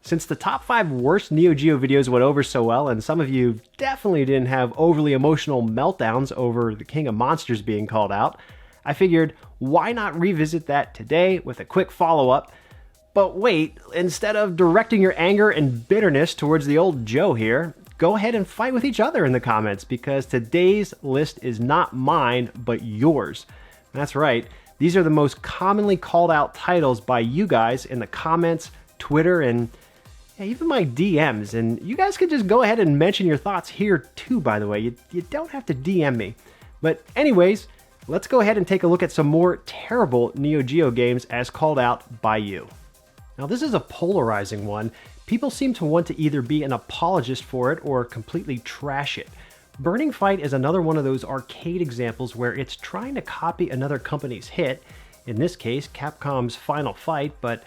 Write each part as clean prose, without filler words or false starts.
Since the top 5 worst Neo Geo videos went over so well, and some of you definitely didn't have overly emotional meltdowns over the King of Monsters being called out, I figured why not revisit that today with a quick follow-up. But wait, instead of directing your anger and bitterness towards the old Joe here, go ahead and fight with each other in the comments, because today's list is not mine, but yours. That's right, these are the most commonly called out titles by you guys in the comments, Twitter, and even my DMs. And you guys can just go ahead and mention your thoughts here too, by the way. You don't have to DM me. But anyways, let's go ahead and take a look at some more terrible Neo Geo games as called out by you. Now this is a polarizing one. People seem to want to either be an apologist for it or completely trash it. Burning Fight is another one of those arcade examples where it's trying to copy another company's hit, in this case Capcom's Final Fight, but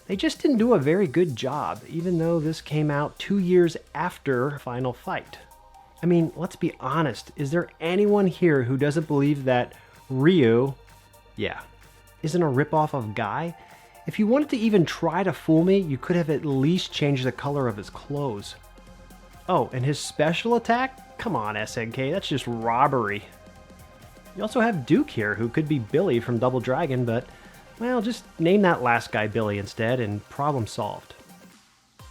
they just didn't do a very good job, even though this came out 2 years after Final Fight. I mean, let's be honest, is there anyone here who doesn't believe that Ryu, isn't a ripoff of Guy? If you wanted to even try to fool me, you could have at least changed the color of his clothes. Oh, and his special attack? Come on, SNK, that's just robbery. You also have Duke here, who could be Billy from Double Dragon, but, well, just name that last guy Billy instead, and problem solved.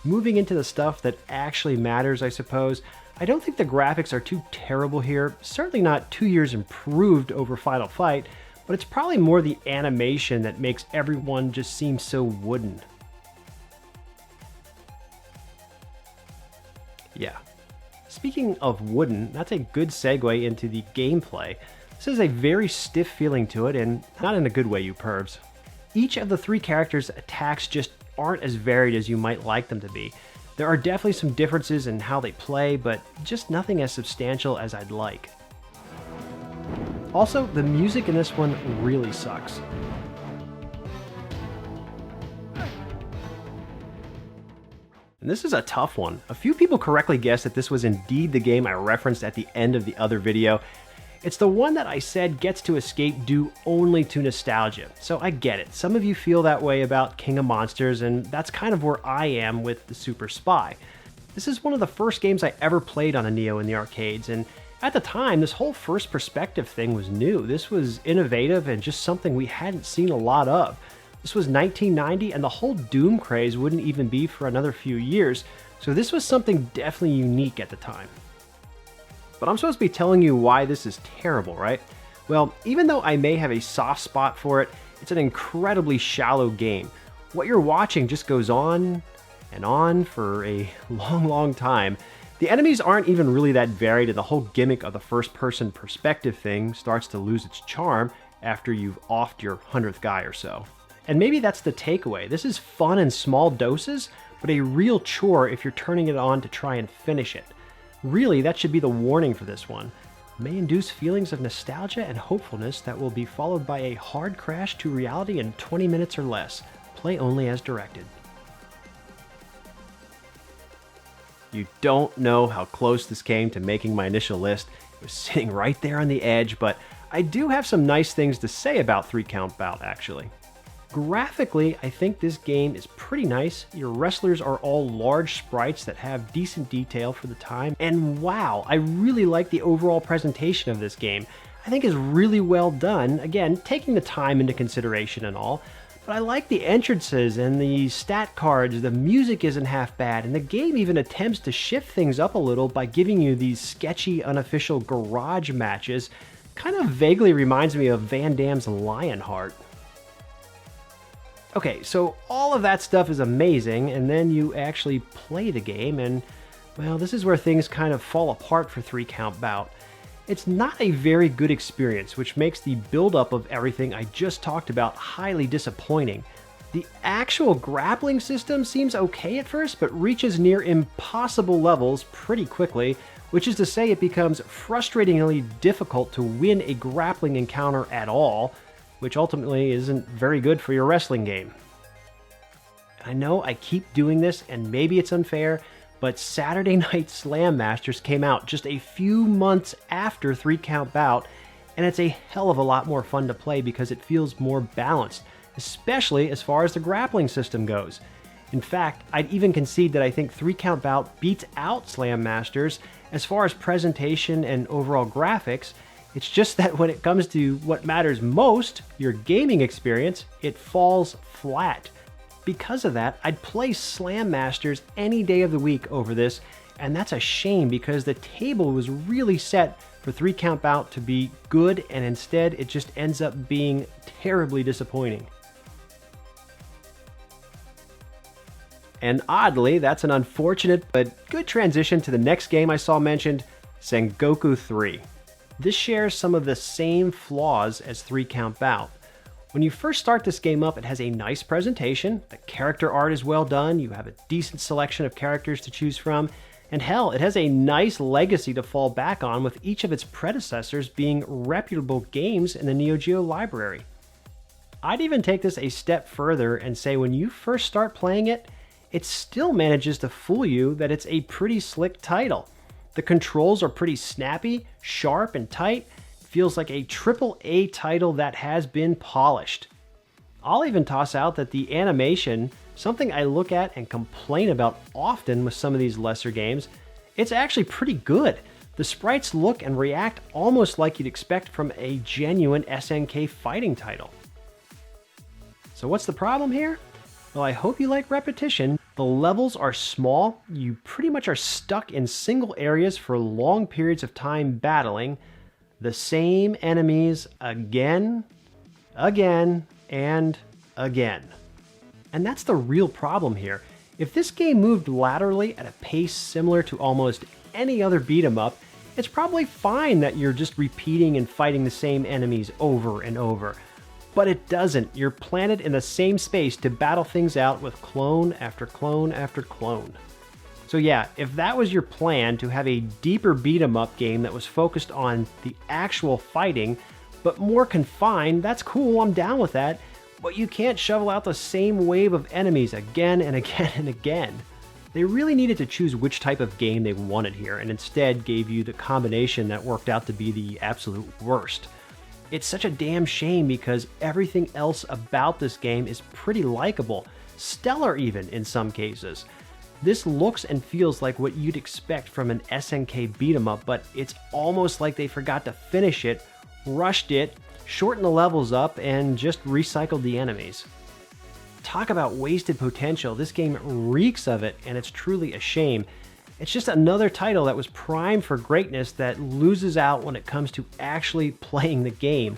Moving into the stuff that actually matters, I suppose, I don't think the graphics are too terrible here, certainly not 2 years improved over Final Fight, but it's probably more the animation that makes everyone just seem so wooden. Yeah. Speaking of wooden, that's a good segue into the gameplay. This has a very stiff feeling to it, and not in a good way, you pervs. Each of the 3 characters' attacks just aren't as varied as you might like them to be. There are definitely some differences in how they play, but just nothing as substantial as I'd like. Also, the music in this one really sucks. And this is a tough one. A few people correctly guessed that this was indeed the game I referenced at the end of the other video. It's the one that I said gets to escape due only to nostalgia. So I get it. Some of you feel that way about King of Monsters, and that's kind of where I am with the Super Spy. This is one of the first games I ever played on a Neo in the arcades, and at the time, this whole first perspective thing was new. This was innovative and just something we hadn't seen a lot of. This was 1990, and the whole Doom craze wouldn't even be for another few years, so this was something definitely unique at the time. But I'm supposed to be telling you why this is terrible, right? Well, even though I may have a soft spot for it, it's an incredibly shallow game. What you're watching just goes on and on for a long time. The enemies aren't even really that varied, and the whole gimmick of the first-person perspective thing starts to lose its charm after you've offed your 100th guy or so. And maybe that's the takeaway. This is fun in small doses, but a real chore if you're turning it on to try and finish it. Really, that should be the warning for this one. It may induce feelings of nostalgia and hopefulness that will be followed by a hard crash to reality in 20 minutes or less. Play only as directed. You don't know how close this came to making my initial list. It was sitting right there on the edge, but I do have some nice things to say about 3 Count Bout, actually. Graphically, I think this game is pretty nice. Your wrestlers are all large sprites that have decent detail for the time. And wow, I really like the overall presentation of this game. I think it's really well done, again, taking the time into consideration and all. But I like the entrances and the stat cards, the music isn't half bad, and the game even attempts to shift things up a little by giving you these sketchy, unofficial garage matches. Kind of vaguely reminds me of Van Damme's Lionheart. Okay, so all of that stuff is amazing, and then you actually play the game, and, well, this is where things kind of fall apart for 3 Count Bout. It's not a very good experience, which makes the build-up of everything I just talked about highly disappointing. The actual grappling system seems okay at first, but reaches near impossible levels pretty quickly, which is to say it becomes frustratingly difficult to win a grappling encounter at all, which ultimately isn't very good for your wrestling game. I know I keep doing this, and maybe it's unfair, but Saturday Night Slam Masters came out just a few months after 3 Count Bout, and it's a hell of a lot more fun to play because it feels more balanced, especially as far as the grappling system goes. In fact, I'd even concede that I think 3-count Bout beats out Slam Masters as far as presentation and overall graphics. It's just that when it comes to what matters most, your gaming experience, it falls flat. Because of that, I'd play Slam Masters any day of the week over this, and that's a shame because the table was really set for 3-count Bout to be good, and instead it just ends up being terribly disappointing. And oddly, that's an unfortunate but good transition to the next game I saw mentioned, Sengoku III. This shares some of the same flaws as 3-count Bout. When you first start this game up, it has a nice presentation, the character art is well done, you have a decent selection of characters to choose from, and hell, it has a nice legacy to fall back on with each of its predecessors being reputable games in the Neo Geo library. I'd even take this a step further and say when you first start playing it, it still manages to fool you that it's a pretty slick title. The controls are pretty snappy, sharp, and tight. It feels like a AAA title that has been polished. I'll even toss out that the animation, something I look at and complain about often with some of these lesser games, it's actually pretty good. The sprites look and react almost like you'd expect from a genuine SNK fighting title. So what's the problem here? Well, I hope you like repetition. The levels are small, you pretty much are stuck in single areas for long periods of time battling the same enemies again, and again. And that's the real problem here. If this game moved laterally at a pace similar to almost any other beat 'em up, it's probably fine that you're just repeating and fighting the same enemies over and over. But it doesn't. You're planted in the same space to battle things out with clone after clone after clone. So yeah, if that was your plan to have a deeper beat 'em up game that was focused on the actual fighting, but more confined, that's cool, I'm down with that. But you can't shovel out the same wave of enemies again and again and again. They really needed to choose which type of game they wanted here, and instead gave you the combination that worked out to be the absolute worst. It's such a damn shame because everything else about this game is pretty likable, stellar even in some cases. This looks and feels like what you'd expect from an SNK beat 'em up, but it's almost like they forgot to finish it, rushed it, shortened the levels up, and just recycled the enemies. Talk about wasted potential. This game reeks of it, and it's truly a shame. It's just another title that was primed for greatness that loses out when it comes to actually playing the game.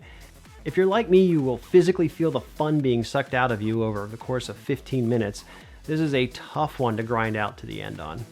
If you're like me, you will physically feel the fun being sucked out of you over the course of 15 minutes. This is a tough one to grind out to the end on.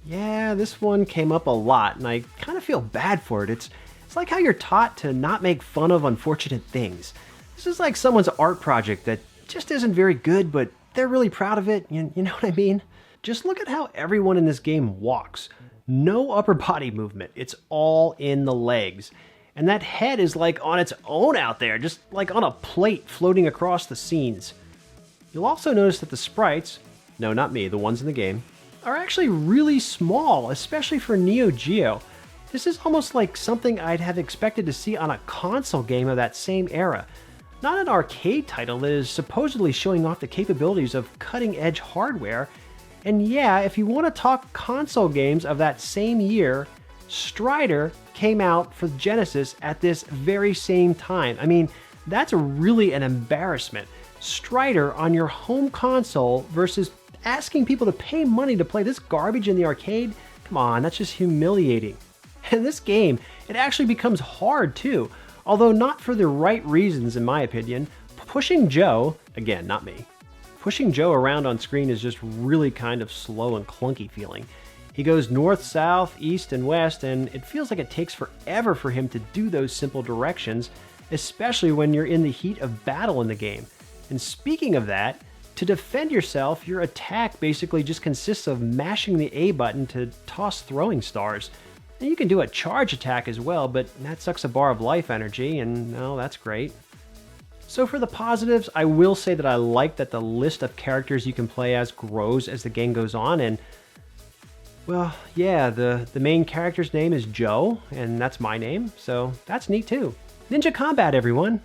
Yeah, this one came up a lot, and I kind of feel bad for it. It's like how you're taught to not make fun of unfortunate things. This is like someone's art project that just isn't very good, but they're really proud of it, you know what I mean? Just look at how everyone in this game walks. No upper body movement, it's all in the legs. And that head is like on its own out there, just like on a plate floating across the scenes. You'll also notice that the sprites, no not me, the ones in the game, are actually really small, especially for Neo Geo. This is almost like something I'd have expected to see on a console game of that same era. Not an arcade title that is supposedly showing off the capabilities of cutting-edge hardware. And yeah, if you want to talk console games of that same year, Strider came out for Genesis at this very same time. I mean, that's really an embarrassment. Strider on your home console versus asking people to pay money to play this garbage in the arcade? Come on, that's just humiliating. And this game, it actually becomes hard too. Although not for the right reasons in my opinion. Pushing Joe, again not me, pushing Joe around on screen is just really kind of slow and clunky feeling. He goes north, south, east, and west, and it feels like it takes forever for him to do those simple directions, especially when you're in the heat of battle in the game. And speaking of that, to defend yourself, your attack basically just consists of mashing the A button to toss throwing stars. And you can do a charge attack as well, but that sucks a bar of life energy, and well, that's great. So for the positives, I will say that I like that the list of characters you can play as grows as the game goes on, and well, yeah, the main character's name is Joe, and that's my name, so that's neat too. Ninja Combat, everyone!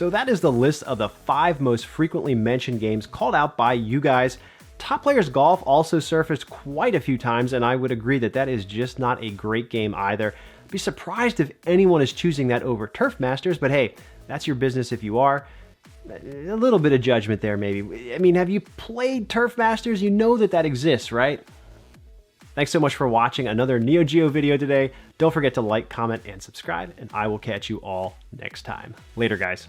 So that is the list of the 5 most frequently mentioned games called out by you guys. Top Players Golf also surfaced quite a few times, and I would agree that that is just not a great game either. I'd be surprised if anyone is choosing that over Turf Masters, but hey, that's your business if you are. A little bit of judgment there, maybe. I mean, have you played Turf Masters? You know that that exists, right? Thanks so much for watching another Neo Geo video today. Don't forget to like, comment, and subscribe, and I will catch you all next time. Later, guys.